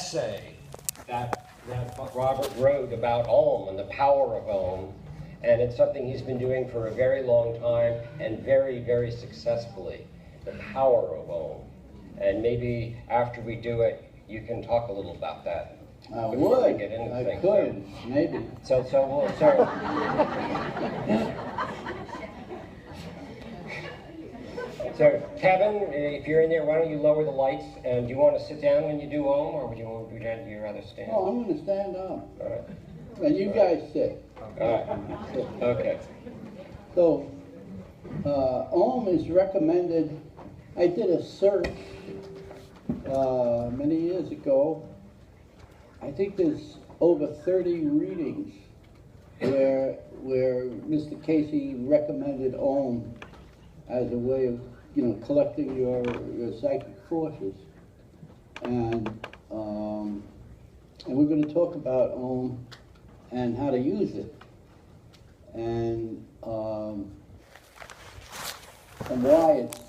essay that Robert wrote about Om and the power of Om, and it's something he's been doing for a very long time and very, very successfully, the power of Om. And maybe after we do it, you can talk a little about that. I would. I could, maybe. So Kevin, if you're in there, why don't you lower the lights? And do you want to sit down when you do Om, or would you rather stand? Oh, I'm going to stand up. All right. And you guys sit. All right. Okay. So, Om is recommended. I did a search many years ago. I think there's over 30 readings where Mr. Casey recommended Om as a way of, collecting your psychic forces. And we're going to talk about Om and how to use it, and why it's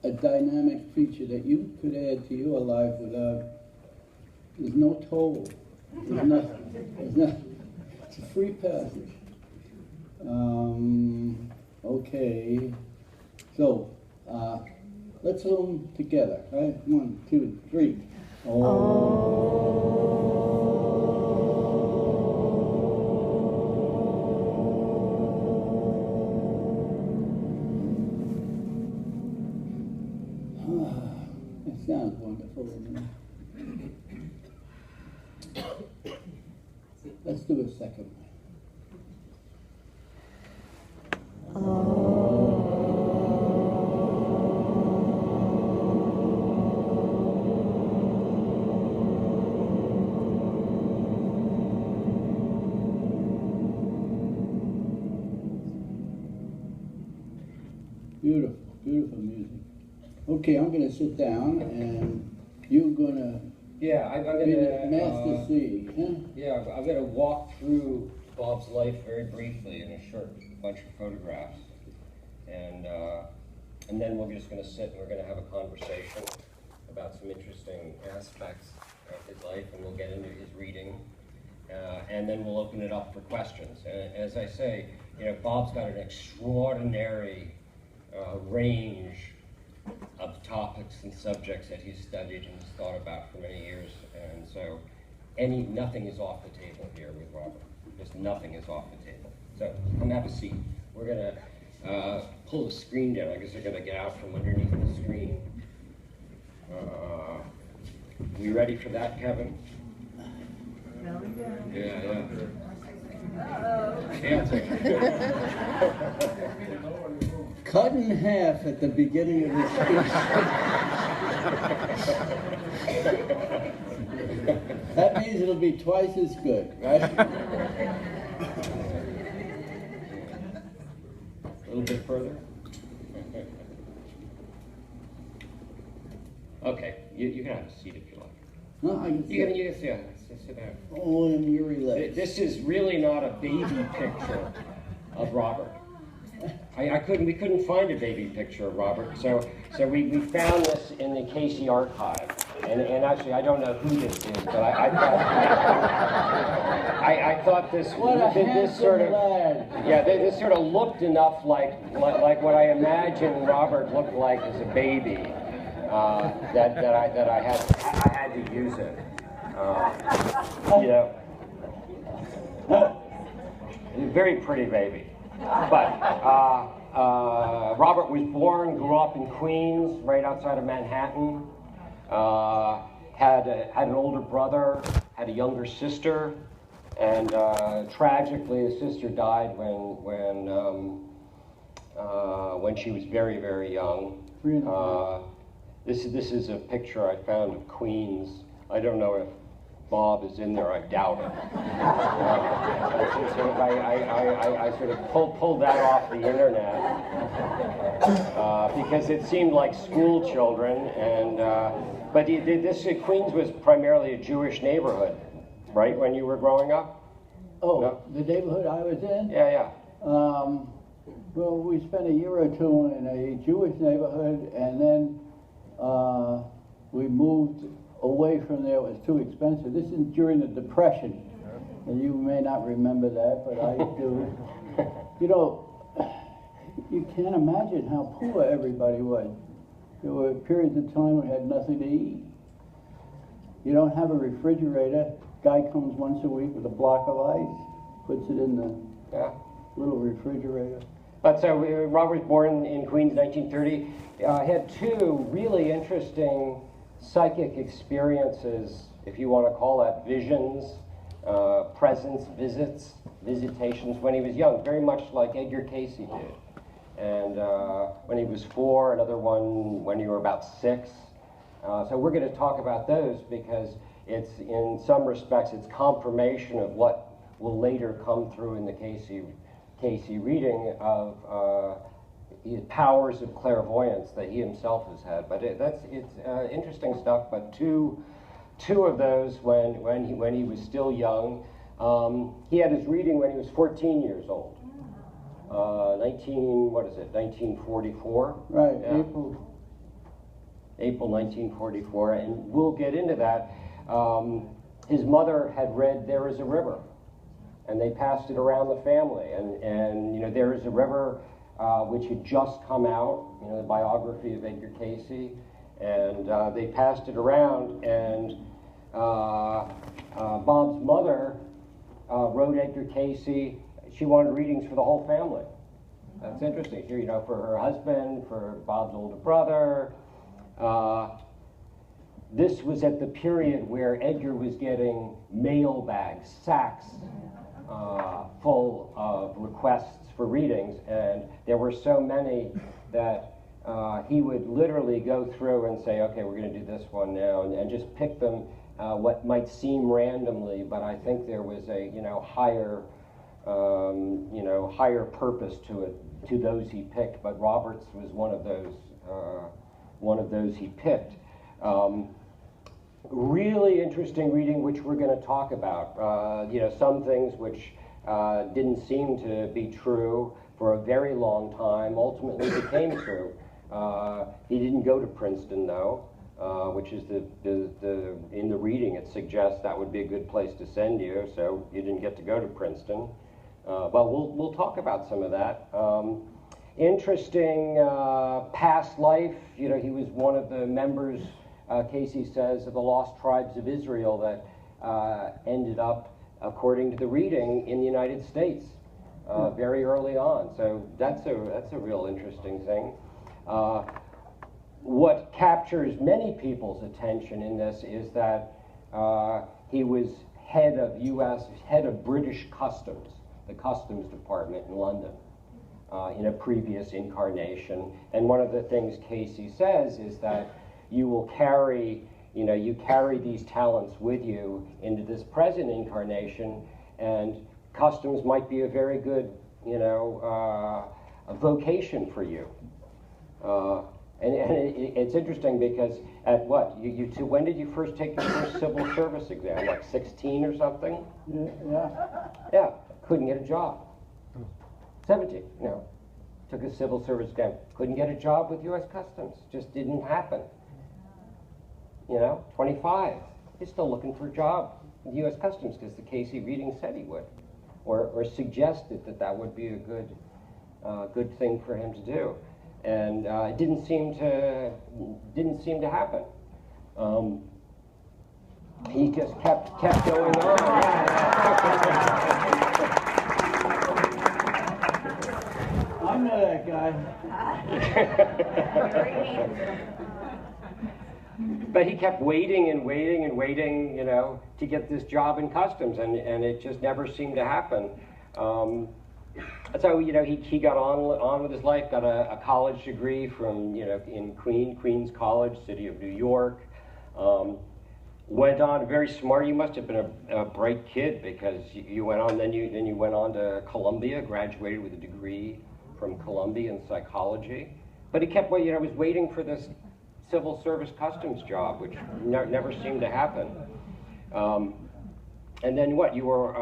a dynamic feature that you could add to your life without. There's no toll. There's nothing. It's a free passage. Okay. So, let's Om together, right? 1, 2, 3. It sounds wonderful, doesn't it? Let's do a second one. Beautiful, beautiful music. Okay, I'm going to sit down, and you're going to. Yeah, I'm going to. Master C, huh? Yeah, I'm going to walk through Bob's life very briefly in a short bunch of photographs, and then we're just going to sit and we're going to have a conversation about some interesting aspects of his life, and we'll get into his reading, and then we'll open it up for questions. And as I say, Bob's got an extraordinary range of topics and subjects that he's studied and has thought about for many years, and so nothing is off the table here with Robert. Just nothing is off the table. So come have a seat. We're gonna pull the screen down. I guess they're gonna get out from underneath the screen. We ready for that, Kevin? Yeah. Yeah, it's okay. Cut in half at the beginning of the speech. That means it'll be twice as good, right? A little bit further. Okay, you can have a seat if you like. No, I can You can sit down. Oh, and you relax. This is really not a baby picture of Robert. We couldn't find a baby picture of Robert, so we found this in the Casey archive, and actually I don't know who this is, but I thought this sort of this sort of looked enough like what I imagine Robert looked like as a baby, that I had to use it, very pretty baby. But Robert was grew up in Queens, right outside of Manhattan. Had an older brother, had a younger sister, and tragically, his sister died when she was very, very young. This is a picture I found of Queens. I don't know if Bob is in there, I doubt it. I sort of pulled that off the internet because it seemed like school children, but Queens was primarily a Jewish neighborhood, right, when you were growing up? Oh, no? The neighborhood I was in? Yeah. Well, we spent a year or two in a Jewish neighborhood, and then we moved away from there was too expensive. This is during the Depression, and you may not remember that, but I do. You know, you can't imagine how poor everybody was. There were periods of time we had nothing to eat. You don't have a refrigerator. Guy comes once a week with a block of ice, puts it in the little refrigerator. But so Robert was born in Queens, 1930. Had two really interesting psychic experiences, if you want to call that visions, presence, visitations when he was young, very much like Edgar Cayce did. And when he was 4, another one when you were about 6. So we're going to talk about those because it's, in some respects, it's confirmation of what will later come through in the Cayce reading of powers of clairvoyance that he himself has had. But it's interesting stuff. But two of those when he was still young. He had his reading when he was 14 years old. 1944? Right, Yeah. April 1944, and we'll get into that. His mother had read There Is a River, and they passed it around the family. And you know, There Is a River, which had just come out, you know, the biography of Edgar Cayce, and they passed it around, and Bob's mother wrote Edgar Cayce. She wanted readings for the whole family. That's interesting. You know, for her husband, for Bob's older brother. This was at the period where Edgar was getting mail bags, sacks, full of requests for readings, and there were so many that he would literally go through and say, okay, we're going to do this one now, and just pick them, what might seem randomly, but I think there was a, you know, higher purpose to it, to those he picked. But Roberts was one of those he picked. Really interesting reading, which we're going to talk about. You know, some things which didn't seem to be true for a very long time ultimately became true. He didn't go to Princeton, though, which is in the reading it suggests that would be a good place to send you. So you didn't get to go to Princeton. But we'll talk about some of that. Interesting past life. You know, he was one of the members, Cayce says, of the Lost Tribes of Israel that ended up, according to the reading, in the United States very early on. So that's a real interesting thing. What captures many people's attention in this is that he was head of British Customs, the Customs Department in London, in a previous incarnation. And one of the things Cayce says is that you carry these talents with you into this present incarnation, and customs might be a very good, a vocation for you. And it's interesting because at what? When did you first take your first civil service exam? Like 16 or something? Yeah. Yeah, couldn't get a job. 17, took a civil service exam. Couldn't get a job with U.S. Customs. Just didn't happen. 25. He's still looking for a job with U.S. Customs because the Cayce reading said he would, or suggested that would be a good thing for him to do. And it didn't seem to happen. He just kept going on. I'm not that guy. But he kept waiting and waiting and waiting, to get this job in customs, and it just never seemed to happen. So, he got on with his life, got a college degree from, in Queens College, city of New York. Went on, very smart. You must have been a bright kid because you went on, then you went on to Columbia, graduated with a degree from Columbia in psychology. But he kept, was waiting for this civil service customs job, which never seemed to happen. And then what? You were,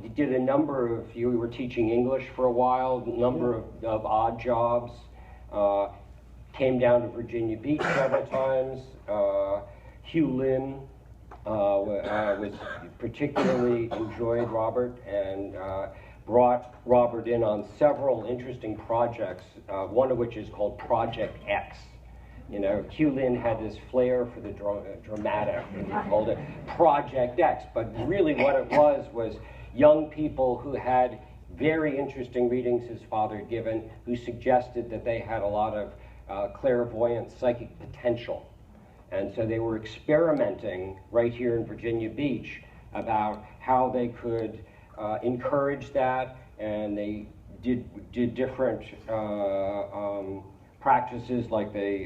you did a number of, you were teaching English for a while, a number of odd jobs, came down to Virginia Beach several times. Hugh Lynn was particularly enjoyed Robert and brought Robert in on several interesting projects, one of which is called Project X. You know, Hugh Lynn had this flair for the dramatic, and he called it Project X, but really what it was young people who had very interesting readings his father had given, who suggested that they had a lot of clairvoyant psychic potential. And so they were experimenting right here in Virginia Beach about how they could encourage that, and they did different practices, like they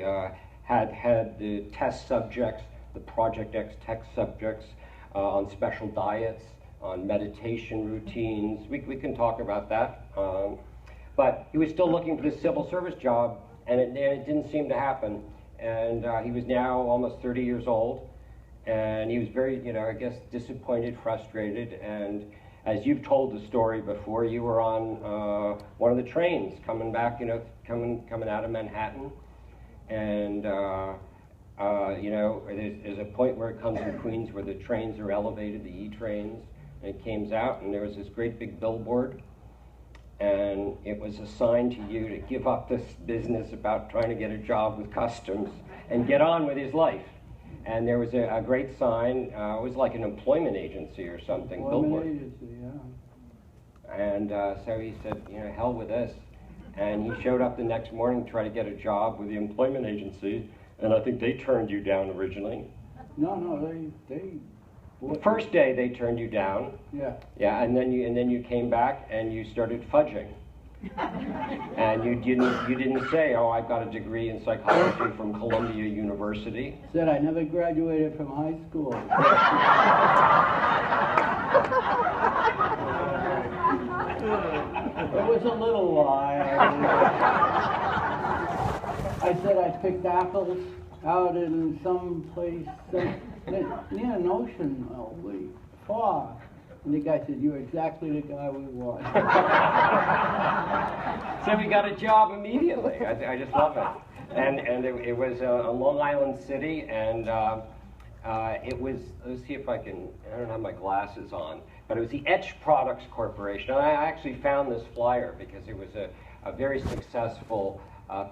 had the test subjects, the Project X test subjects, on special diets, on meditation routines. We can talk about that. But he was still looking for this civil service job, and it didn't seem to happen. And he was now almost 30 years old, and he was very, I guess, disappointed, frustrated. And as you've told the story before, you were on one of the trains coming back, coming out of Manhattan, and there's a point where it comes in Queens where the trains are elevated, the E trains, and it came out, and there was this great big billboard, and it was assigned to you to give up this business about trying to get a job with customs and get on with his life. And there was a great sign. It was like an employment agency or something. Employment agency, yeah. And so he said, hell with this. And he showed up the next morning to try to get a job with the employment agency. And I think they turned you down originally. No, they. The first day they turned you down. Yeah. Yeah, and then you came back and you started fudging. And you didn't say, oh, I've got a degree in psychology from Columbia University. Said I never graduated from high school. It was a little lie. I said I picked apples out in some place near an ocean, way far. And the guy said, "You're exactly the guy we want." So we got a job immediately. I just love it. And it was a Long Island City, and it was, let's see if I don't have my glasses on, but it was the Etch Products Corporation. And I actually found this flyer because it was a very successful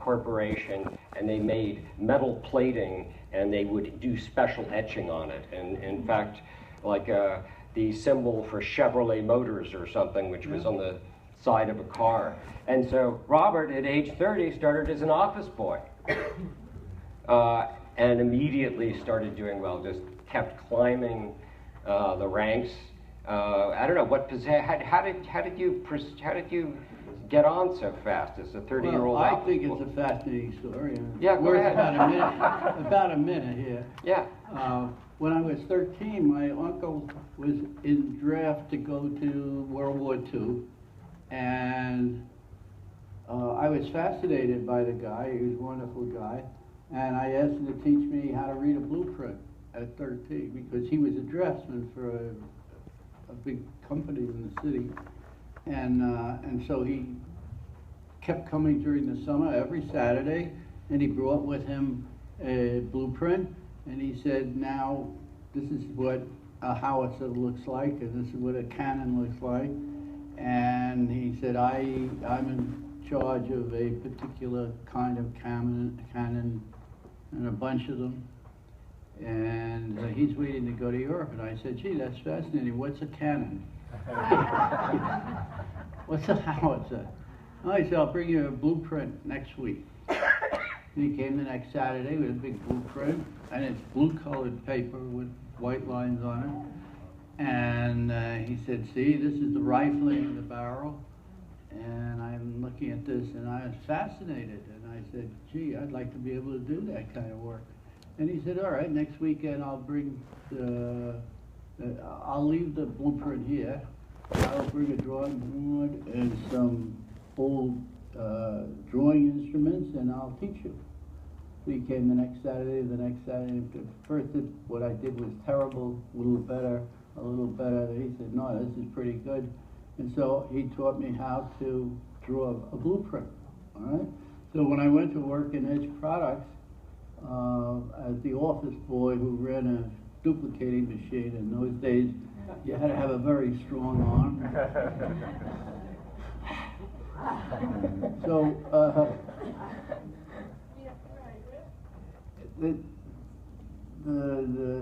corporation, and they made metal plating, and they would do special etching on it. And in fact, like the symbol for Chevrolet Motors or something, which was on the side of a car. And so Robert, at age 30, started as an office boy, and immediately started doing well. Just kept climbing the ranks. I don't know what position. How did you get on so fast as a 30-year-old? Well, I think it's a fascinating story. Yeah, go ahead. About a minute here. Yeah. When I was 13, my uncle was in draft to go to World War II, and I was fascinated by the guy. He was a wonderful guy, and I asked him to teach me how to read a blueprint at 13, because he was a draftsman for a big company in the city, and so he kept coming during the summer every Saturday, and he brought with him a blueprint. And he said, now, this is what a howitzer looks like, and this is what a cannon looks like. And he said, I'm in charge of a particular kind of cannon and a bunch of them. And he's waiting to go to Europe. And I said, gee, that's fascinating. What's a cannon? What's a howitzer? Oh, he said, I'll bring you a blueprint next week. And he came the next Saturday with a big blueprint, and it's blue-colored paper with white lines on it. And he said, see, this is the rifling of the barrel. And I'm looking at this, and I was fascinated. And I said, gee, I'd like to be able to do that kind of work. And he said, all right, next weekend I'll bring I'll leave the blueprint here. I'll bring a drawing board and some old drawing instruments, and I'll teach you. So he came the next Saturday. First, what I did was terrible, a little better. He said, no, this is pretty good. And so he taught me how to draw a blueprint, all right? So when I went to work in Etch Products, as the office boy who ran a duplicating machine. In those days, you had to have a very strong arm. So,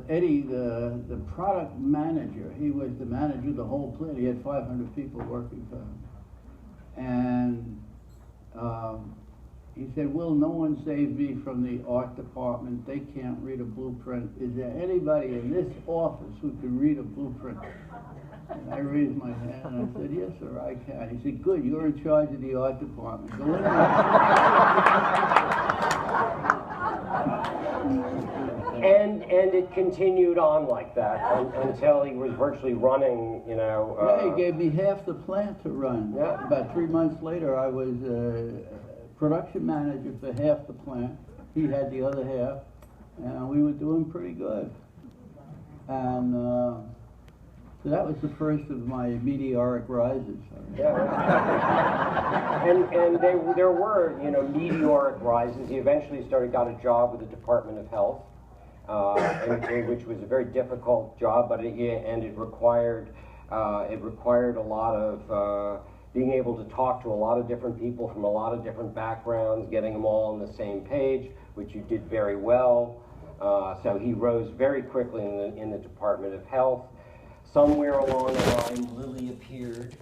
Eddie, the product manager, he was the manager of the whole plant. He had 500 people working for him. And he said, "Will, no one saved me from the art department. They can't read a blueprint. Is there anybody in this office who can read a blueprint?" And I raised my hand and I said, "Yes, sir, I can." He said, "Good, you're in charge of the art department. Go in there." And it continued on like that until he was virtually running, you know. Yeah, he gave me half the plant to run. Yeah. About 3 months later, I was production manager for half the plant. He had the other half, and we were doing pretty good. And so that was the first of my meteoric rises. Yeah. and there were, you know, meteoric rises. He eventually got a job with the Department of Health. Which was a very difficult job, but it required a lot of being able to talk to a lot of different people from a lot of different backgrounds, getting them all on the same page, which you did very well. So he rose very quickly in the Department of Health. Somewhere along the line, Lily appeared.